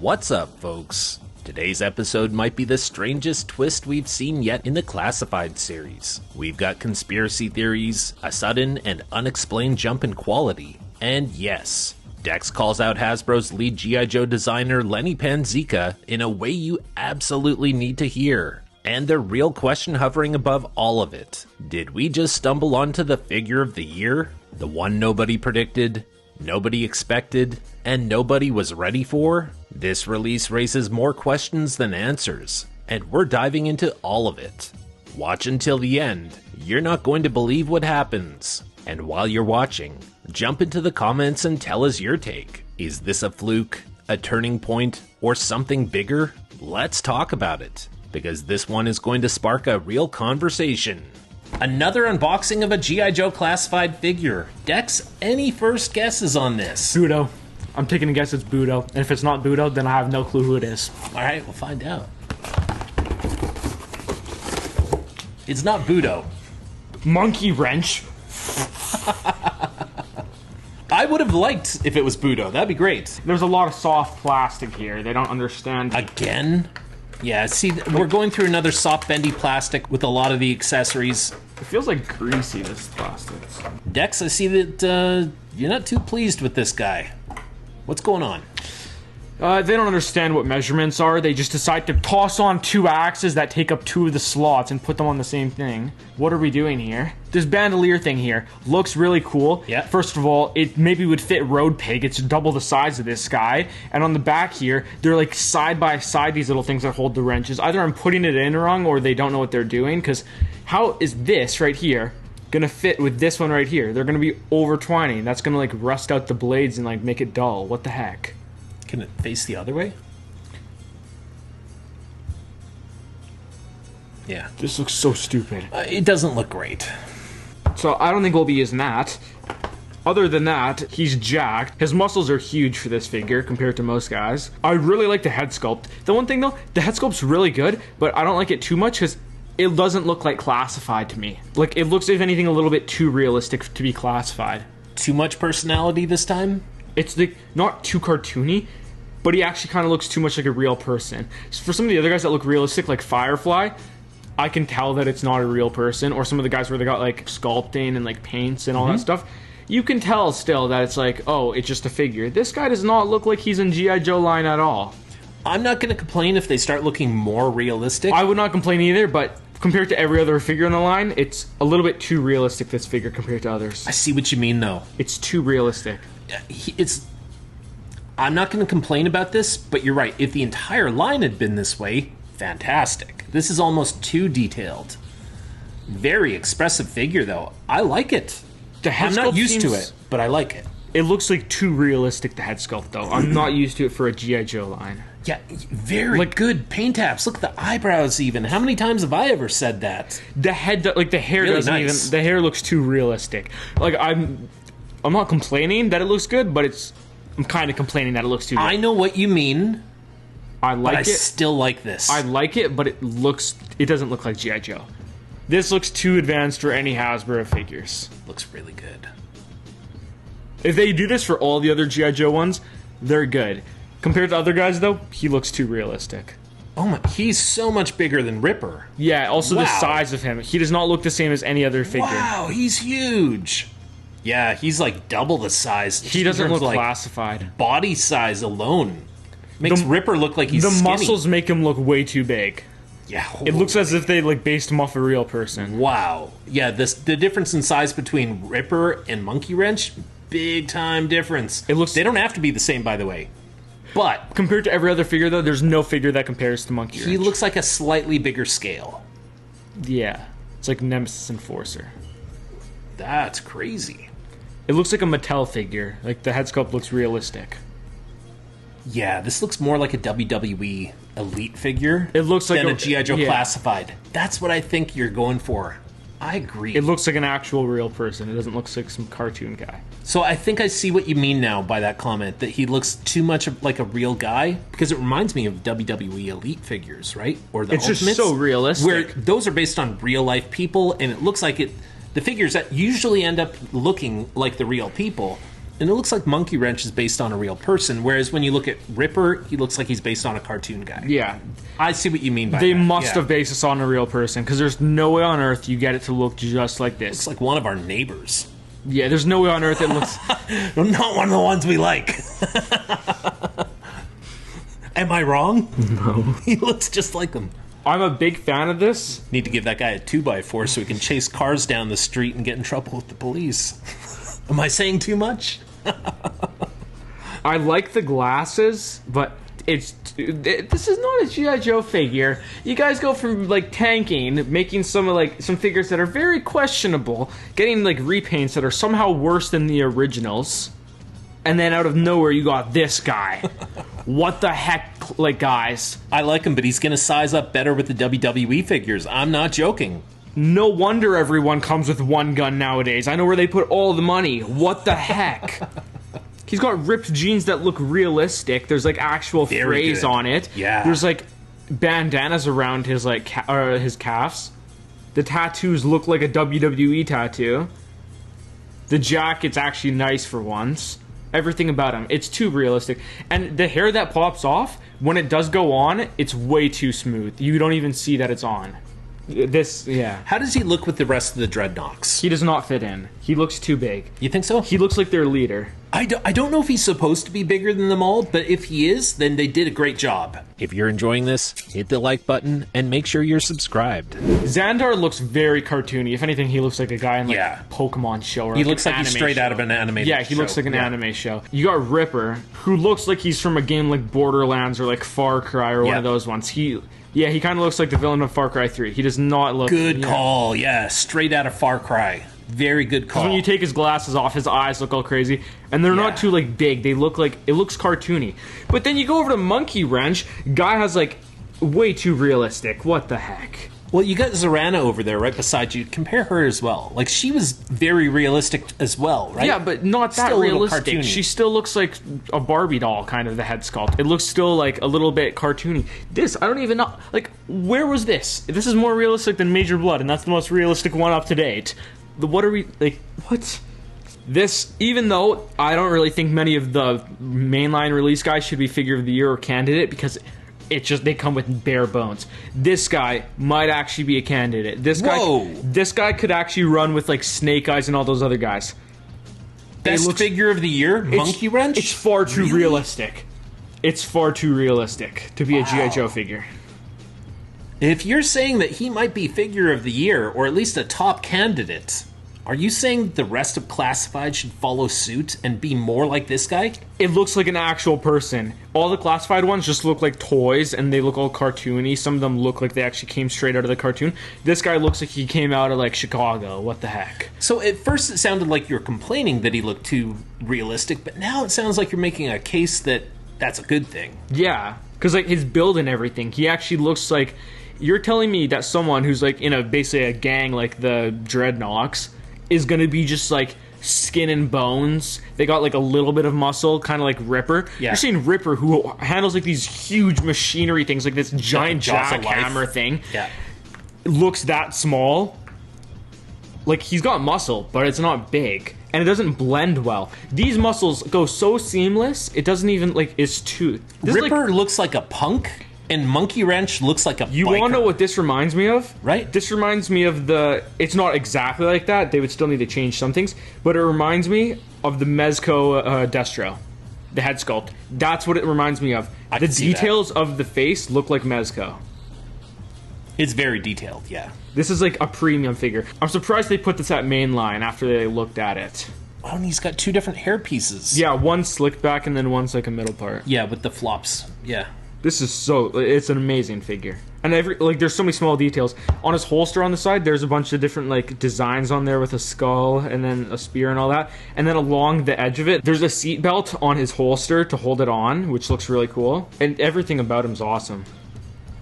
What's up, folks? Today's episode might be the strangest twist we've seen yet in the Classified series. We've got conspiracy theories, a sudden and unexplained jump in quality, and yes, Dex calls out Hasbro's lead G.I. Joe designer Lenny Panzica in a way you absolutely need to hear. And the real question hovering above all of it, did we just stumble onto the figure of the year? The one nobody predicted, nobody expected, and nobody was ready for? This release raises more questions than answers, and we're diving into all of it. Watch until the end, you're not going to believe what happens. And while you're watching, jump into the comments and tell us your take. Is this a fluke, a turning point, or something bigger? Let's talk about it, because this one is going to spark a real conversation. Another unboxing of a G.I. Joe Classified figure. Dex, any first guesses on this? Budo. I'm taking a guess it's Budo. And if it's not Budo, then I have no clue who it is. Alright, we'll find out. It's not Budo. Monkeywrench. I would have liked if it was Budo. That'd be great. There's a lot of soft plastic here. They don't understand. Again? Yeah, see, we're going through another soft, bendy plastic with a lot of the accessories. It feels like greasy, this plastic. Dex, I see that you're not too pleased with this guy. What's going on? They don't understand what measurements are. They just decide to toss on two axes that take up two of the slots and put them on the same thing. What are we doing here? This bandolier thing here looks really cool. Yeah. First of all, it maybe would fit Road Pig. It's double the size of this guy. And on the back here, they're like side by side, these little things that hold the wrenches. Either I'm putting it in wrong or they don't know what they're doing, because how is this right here gonna fit with this one right here? They're gonna be overtwining. That's gonna like rust out the blades and like make it dull. What the heck? Can it face the other way? Yeah. This looks so stupid. It doesn't look great. So I don't think we'll be using that. Other than that, he's jacked. His muscles are huge for this figure compared to most guys. I really like the head sculpt. The one thing though, the head sculpt's really good, but I don't like it too much because it doesn't look like Classified to me. Like, it looks, if anything, a little bit too realistic to be Classified. Too much personality this time? It's like not too cartoony, but he actually kind of looks too much like a real person. So for some of the other guys that look realistic, like Firefly, I can tell that it's not a real person. Or some of the guys where they got like sculpting and like paints and all that stuff, you can tell still that it's like, oh, it's just a figure. This guy does not look like he's in G.I. Joe line at all. I'm not going to complain if they start looking more realistic. I would not complain either, but compared to every other figure in the line, it's a little bit too realistic, this figure, compared to others. I see what you mean, though. It's too realistic. I'm not going to complain about this, but you're right. If the entire line had been this way, fantastic. This is almost too detailed. Very expressive figure, though. I like it. I'm not used to it, but I like it. It looks like too realistic, the head sculpt, though. I'm not used to it for a G.I. Joe line. Yeah, very good paint apps. Look at the eyebrows even. How many times have I ever said that? The head, like the hair really doesn't nice. even, the hair looks too realistic. Like, I'm not complaining that it looks good, but I'm kind of complaining that it looks too good. I know what you mean. I like but it. I still like this. I like it, but it doesn't look like G.I. Joe. This looks too advanced for any Hasbro figures. Looks really good. If they do this for all the other G.I. Joe ones, they're good. Compared to other guys, though, he looks too realistic. Oh my, he's so much bigger than Ripper. Yeah, also Wow. the size of him. He does not look the same as any other figure. Wow, he's huge. Yeah, he's like double the size. He doesn't look like Classified. Body size alone makes Ripper look like he's The skinny. muscles make him look way too big. Yeah. It looks as if they like based him off a real person. Wow. Yeah, the difference in size between Ripper and Monkeywrench, big time difference. They don't have to be the same, by the way. But compared to every other figure, though, there's no figure that compares to Monkeywrench. He looks like a slightly bigger scale. Yeah. It's like Nemesis Enforcer. That's crazy. It looks like a Mattel figure. Like, the head sculpt looks realistic. Yeah, this looks more like a WWE Elite figure. It looks like than a G.I. Joe Classified. That's what I think you're going for. I agree. It looks like an actual real person. It doesn't look like some cartoon guy. So I think I see what you mean now by that comment, that he looks too much like a real guy, because it reminds me of WWE Elite figures, right? Or the Ultimates, just so realistic. where those are based on real life people, and it looks like the figures that usually end up looking like the real people And it looks like Monkeywrench is based on a real person, whereas when you look at Ripper, he looks like he's based on a cartoon guy. Yeah. I see what you mean by that. They must have based this on a real person, because there's no way on earth you get it to look just like this. It's like one of our neighbors. Yeah, there's no way on earth it looks... Not one of the ones we like. Am I wrong? No. He looks just like him. I'm a big fan of this. Need to give that guy a 2x4 so he can chase cars down the street and get in trouble with the police. Am I saying too much? I like the glasses, but this is not a G.I. Joe figure. You guys go from like tanking, making some figures that are very questionable, getting like repaints that are somehow worse than the originals, and then out of nowhere you got this guy. What the heck, like, guys? I like him, but he's gonna size up better with the WWE figures. I'm not joking. No wonder everyone comes with one gun nowadays. I know where they put all the money. What the heck? He's got ripped jeans that look realistic. There's like actual phrase on it. Yeah. There's like bandanas around his like his calves. The tattoos look like a WWE tattoo. The jacket's actually nice for once. Everything about him, it's too realistic. And the hair that pops off, when it does go on, it's way too smooth. You don't even see that it's on. Yeah. How does he look with the rest of the Dreadnoks? He does not fit in. He looks too big. You think so? He looks like their leader. I don't know if he's supposed to be bigger than them all, but if he is, then they did a great job. If you're enjoying this, hit the like button and make sure you're subscribed. Xandar looks very cartoony. If anything, he looks like a guy in like a Pokemon show. Or He like looks like he's straight out of an animated show. Yeah, he looks like an anime show. You got Ripper, who looks like he's from a game like Borderlands or like Far Cry or one of those ones. He kind of looks like the villain of Far Cry 3. He does not look... Good call, straight out of Far Cry. Very good call. When you take his glasses off, his eyes look all crazy. And they're not too, like, big. They look like... It looks cartoony. But then you go over to Monkeywrench. Guy has, like, way too realistic. What the heck? Well, you got Zorana over there right beside you. Compare her as well. Like, she was very realistic as well, right? Yeah, but not that realistic. She still looks like a Barbie doll, kind of, the head sculpt. It looks still, like, a little bit cartoony. This, I don't even know. Like, where was this? This is more realistic than Major Blood, and that's the most realistic one up to date. What are we... Like, what? This, even though I don't really think many of the mainline release guys should be Figure of the Year or candidate, because... It's just they come with bare bones. This guy might actually be a candidate. This guy could actually run with like Snake Eyes and all those other guys. Best Figure of the Year, Monkeywrench? It's far too realistic. It's far too realistic to be a G.I. Joe figure. If you're saying that he might be Figure of the Year, or at least a top candidate, are you saying that the rest of Classified should follow suit and be more like this guy? It looks like an actual person. All the Classified ones just look like toys, and they look all cartoony. Some of them look like they actually came straight out of the cartoon. This guy looks like he came out of, like, Chicago. What the heck? So at first it sounded like you were complaining that he looked too realistic, but now it sounds like you're making a case that that's a good thing. Yeah, because, like, his build and everything, he actually looks like... You're telling me that someone who's, like, in basically a gang like the Dreadnoks is gonna be just like skin and bones. They got like a little bit of muscle, kind of like Ripper. Yeah. You're seeing Ripper, who handles like these huge machinery things, like this giant jackhammer thing. Yeah, looks that small. Like he's got muscle, but it's not big, and it doesn't blend well. These muscles go so seamless. It doesn't even like it's too. Ripper looks like a punk. And Monkeywrench looks like a biker. You want to know what this reminds me of? Right. This reminds me of the... It's not exactly like that. They would still need to change some things. But it reminds me of the Mezco Destro. The head sculpt. That's what it reminds me of. The details of the face look like Mezco. It's very detailed, yeah. This is like a premium figure. I'm surprised they put this at mainline after they looked at it. Oh, and he's got two different hair pieces. Yeah, one's slicked back and then one's like a middle part. Yeah, with the flops. Yeah. This is it's an amazing figure. And there's so many small details. On his holster on the side, there's a bunch of different, like, designs on there with a skull and then a spear and all that. And then along the edge of it, there's a seat belt on his holster to hold it on, which looks really cool. And everything about him's awesome.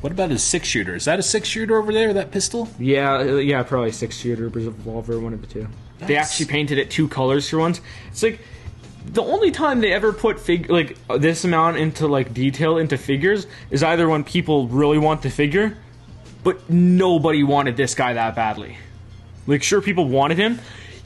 What about his 6-shooter? Is that a 6-shooter over there, that pistol? Yeah, probably 6-shooter, revolver, one of the two. Nice. They actually painted it 2 colors for once. It's like... The only time they ever put this amount into like detail into figures is either when people really want the figure, but nobody wanted this guy that badly. Like, sure, people wanted him.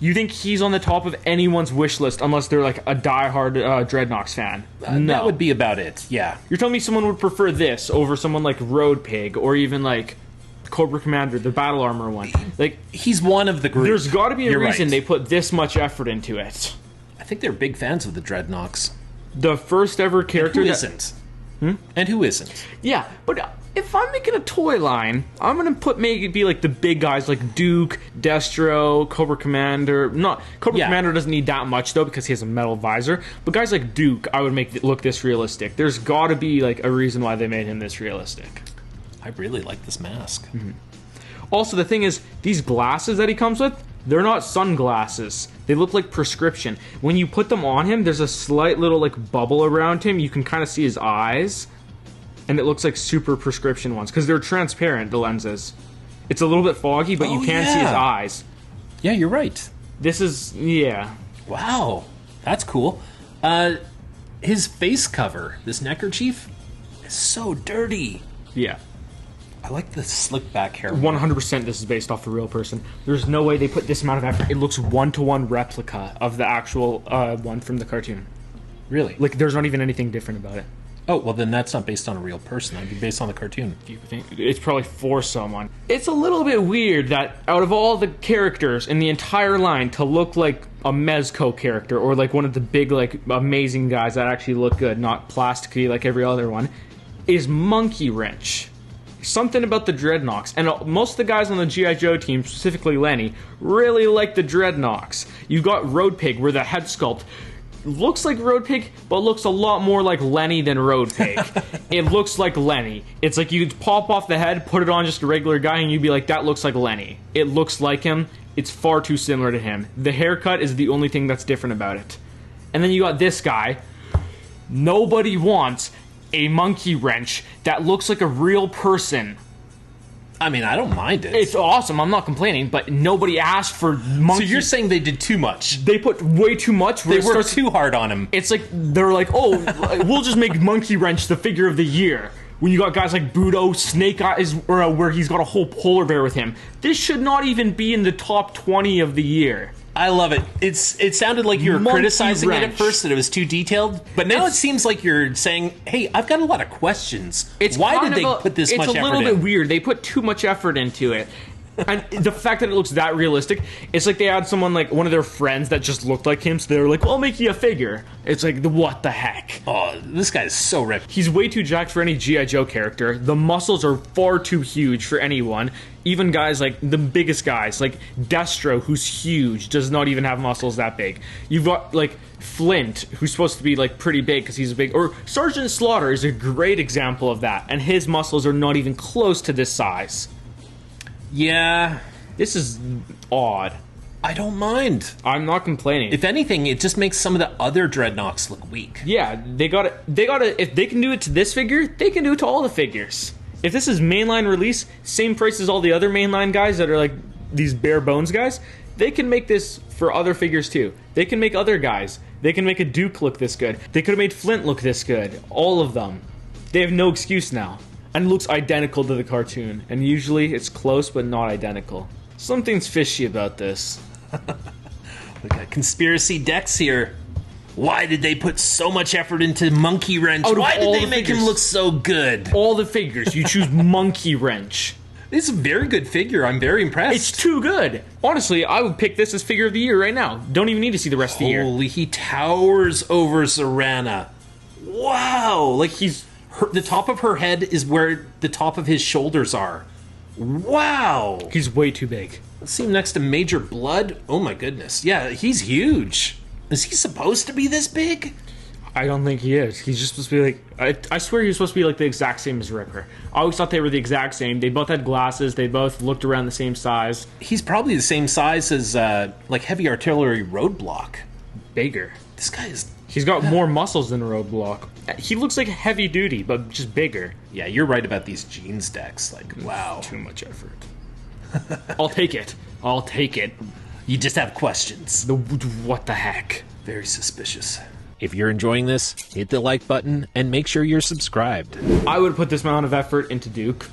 You think he's on the top of anyone's wish list unless they're like a diehard Dreadnoks fan? No. That would be about it, yeah. You're telling me someone would prefer this over someone like Road Pig or even like Cobra Commander, the battle armor one? Like, he's one of the group. There's got to be a reason right. they put this much effort into it. I think they're big fans of the Dreadnoks. The first ever character and who isn't? And who isn't? Yeah, but if I'm making a toy line, I'm gonna make it be like the big guys like Duke, Destro, Cobra Commander. Cobra Commander doesn't need that much though because he has a metal visor. But guys like Duke, I would make it look this realistic. There's got to be like a reason why they made him this realistic. I really like this mask. Also, the thing is, these glasses that he comes with, they're not sunglasses. They look like prescription. When you put them on him, there's a slight little like bubble around him. You can kind of see his eyes. And it looks like super prescription ones. Because they're transparent, the lenses. It's a little bit foggy, but you can see his eyes. Yeah, you're right. This is, yeah. Wow. That's cool. His face cover, this neckerchief, is so dirty. Yeah. I like the slick back hair. 100% this is based off a real person. There's no way they put this amount of effort. It looks one-to-one replica of the actual one from the cartoon. Really? Like, there's not even anything different about it. Oh, well then that's not based on a real person. That'd be based on the cartoon. You think it's probably for someone. It's a little bit weird that out of all the characters in the entire line to look like a Mezco character or like one of the big, like, amazing guys that actually look good, not plasticky like every other one, is Monkeywrench. Something about the Dreadnoks, and most of the guys on the G.I. Joe team, specifically Lenny, really like the Dreadnoks. You've got Road Pig, where the head sculpt looks like Road Pig, but looks a lot more like Lenny than Road Pig. It looks like Lenny. It's like you'd pop off the head, put it on just a regular guy, and you'd be like, that looks like Lenny. It looks like him. It's far too similar to him. The haircut is the only thing that's different about it. And then you got this guy. Nobody wants a Monkeywrench that looks like a real person. I mean, I don't mind it. It's awesome. I'm not complaining, but nobody asked for Monkey. So you're saying they did too much? They put way too much. They worked too hard on him. It's like they're like, oh, we'll just make Monkeywrench the figure of the year. When you got guys like Budo, Snake Eyes, or where he's got a whole polar bear with him. This should not even be in the top 20 of the year. I love it. It sounded like you were criticizing it at first, that it was too detailed, but now it seems like you're saying, hey, I've got a lot of questions. Why did they put this much effort in? It's a little bit weird. They put too much effort into it. And the fact that it looks that realistic, it's like they had someone like one of their friends that just looked like him, so they were like, well, I'll make you a figure. It's like, what the heck? Oh, this guy is so ripped. He's way too jacked for any G.I. Joe character. The muscles are far too huge for anyone. Even guys like the biggest guys, like Destro, who's huge, does not even have muscles that big. You've got like Flint, who's supposed to be like pretty big because he's big. Or Sergeant Slaughter is a great example of that, and his muscles are not even close to this size. Yeah, this is odd. I don't mind. I'm not complaining. If anything, it just makes some of the other Dreadnoks look weak. Yeah, they got to. If they can do it to this figure, they can do it to all the figures. If this is mainline release, same price as all the other mainline guys that are like these bare bones guys, they can make this for other figures too. They can make other guys. They can make a Duke look this good. They could have made Flint look this good. All of them. They have no excuse now. And it looks identical to the cartoon. And usually it's close but not identical. Something's fishy about this. We got conspiracy decks here. Why did they put so much effort into Monkeywrench? Why did they make him look so good? All the figures. You choose Monkeywrench. It's a very good figure. I'm very impressed. It's too good. Honestly, I would pick this as figure of the year right now. Don't even need to see the rest of the year. Holy, he towers over Zorana. Wow. Like the top of her head is where the top of his shoulders are. Wow. He's way too big. Let's see him next to Major Blood. Oh my goodness. Yeah, he's huge. Is he supposed to be this big? I don't think he is. He's just supposed to be like... I swear he was supposed to be like the exact same as Ripper. I always thought they were the exact same. They both had glasses. They both looked around the same size. He's probably the same size as like Heavy Artillery Roadblock. Bigger. This guy is... He's got more muscles than Roadblock. He looks like heavy duty, but just bigger. Yeah, you're right about these jeans decks. Like, wow. Too much effort. I'll take it. I'll take it. You just have questions. What the heck? Very suspicious. If you're enjoying this, hit the like button and make sure you're subscribed. I would put this amount of effort into Duke.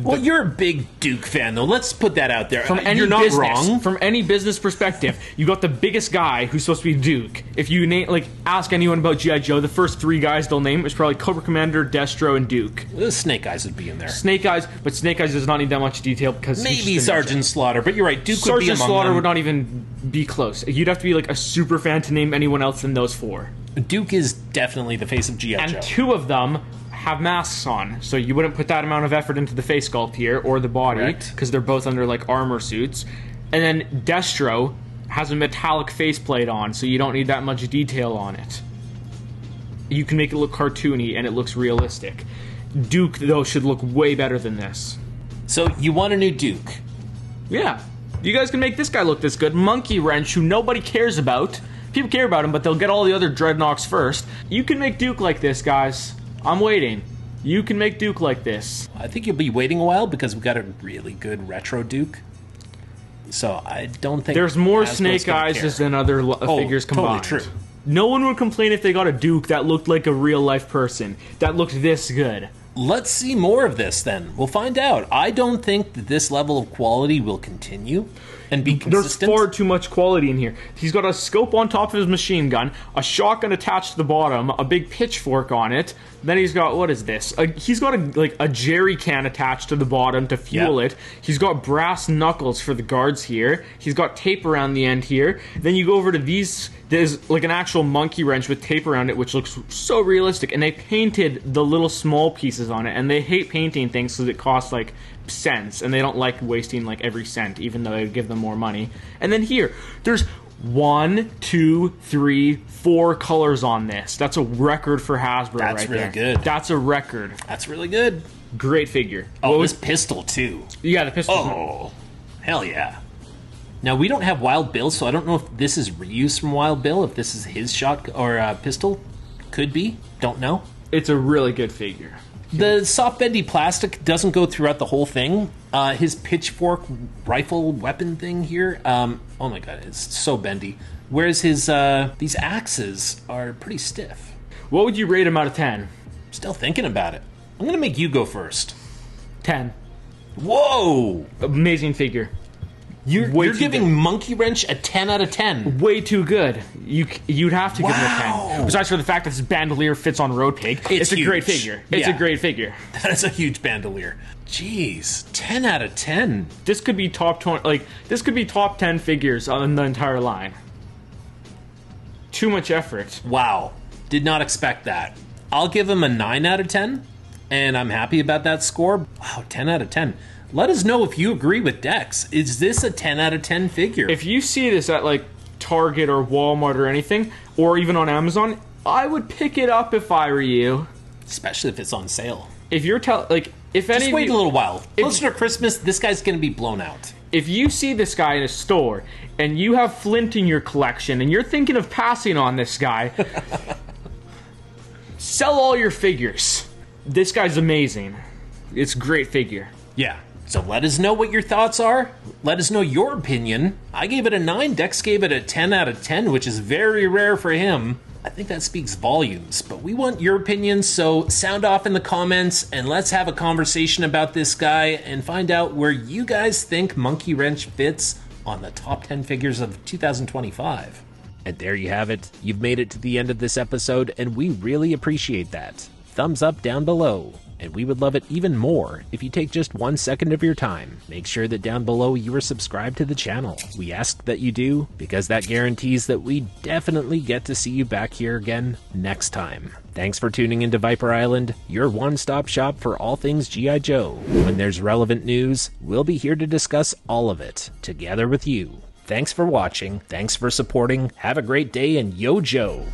Well, you're a big Duke fan, though. Let's put that out there. From any you're not business, wrong. From any business perspective, you got the biggest guy who's supposed to be Duke. If you ask anyone about G.I. Joe, the first 3 guys they'll name is probably Cobra Commander, Destro, and Duke. The Snake Eyes would be in there. Snake Eyes, but Snake Eyes does not need that much detail because Maybe Sergeant Slaughter, but you're right. Duke would be among Sergeant Slaughter them. would not even be close. You'd have to be like a super fan to name anyone else than those 4. Duke is definitely the face of G.I. Joe. And 2 of them have masks on, so you wouldn't put that amount of effort into the face sculpt here or the body because they're both under like armor suits. And then Destro has a metallic faceplate on, so you don't need that much detail on it. You can make it look cartoony and it looks realistic. Duke, though, should look way better than this. So you want a new Duke? Yeah. You guys can make this guy look this good. Monkeywrench, who nobody cares about. People care about him, but they'll get all the other Dreadnoks first. You can make Duke like this, guys. I'm waiting. You can make Duke like this. I think you'll be waiting a while because we've got a really good retro Duke. So I don't think there's more Hasbro's Snake Eyes than other figures combined. Totally true. No one would complain if they got a Duke that looked like a real life person, that looked this good. Let's see more of this then. We'll find out. I don't think that this level of quality will continue and be consistent. There's far too much quality in here. He's got a scope on top of his machine gun, a shotgun attached to the bottom, a big pitchfork on it. Then he's got, what is this? He's got a jerry can attached to the bottom to fuel it. He's got brass knuckles for the guards here. He's got tape around the end here. Then you go over to these. There's like an actual monkey wrench with tape around it, which looks so realistic. And they painted the little small pieces on it. And they hate painting things because it costs like cents. And they don't like wasting like every cent, even though it would give them more money. And then here, there's 1, 2, 3, 4 colors on this. That's a record for Hasbro. That's right really there. good. That's a record. That's really good. Great figure. Oh, this pistol too. Yeah, the pistol. Oh, hell yeah. Now, we don't have Wild Bill, so I don't know if this is reused from Wild Bill, if this is his shot or pistol. Could be. Don't know. It's a really good figure. The soft bendy plastic doesn't go throughout the whole thing. His pitchfork rifle weapon thing here, oh my god, it's so bendy. Whereas his these axes are pretty stiff. What would you rate him out of 10? Still thinking about it. I'm gonna make you go first. 10. Whoa! Amazing figure. You're giving Monkeywrench a 10 out of 10. Way too good. You'd have to give him a 10. Besides for the fact that this bandolier fits on Road Pig. It's a great figure. It's a great figure. That is a huge bandolier. Jeez, 10 out of 10. This could be top 20. This could be top 10 figures on the entire line. Too much effort. Wow, did not expect that. I'll give him a 9 out of 10, and I'm happy about that score. Wow, 10 out of 10. Let us know if you agree with Dex. Is this a 10 out of 10 figure? If you see this at like Target or Walmart or anything, or even on Amazon, I would pick it up if I were you. Especially if it's on sale. If you're if any just wait a little while. Closer to Christmas, this guy's going to be blown out. If you see this guy in a store and you have Flint in your collection and you're thinking of passing on this guy, sell all your figures. This guy's amazing. It's a great figure. Yeah. So let us know what your thoughts are. Let us know your opinion. I gave it a 9. Dex gave it a 10 out of 10, which is very rare for him. I think that speaks volumes, but we want your opinions, so sound off in the comments and let's have a conversation about this guy and find out where you guys think Monkeywrench fits on the top 10 figures of 2025. And there you have it. You've made it to the end of this episode, and we really appreciate that. Thumbs up down below. And we would love it even more if you take just 1 second of your time. Make sure that down below you are subscribed to the channel. We ask that you do, because that guarantees that we definitely get to see you back here again next time. Thanks for tuning into Viper Island, your one-stop shop for all things G.I. Joe. When there's relevant news, we'll be here to discuss all of it, together with you. Thanks for watching, thanks for supporting, have a great day, and yo Joe!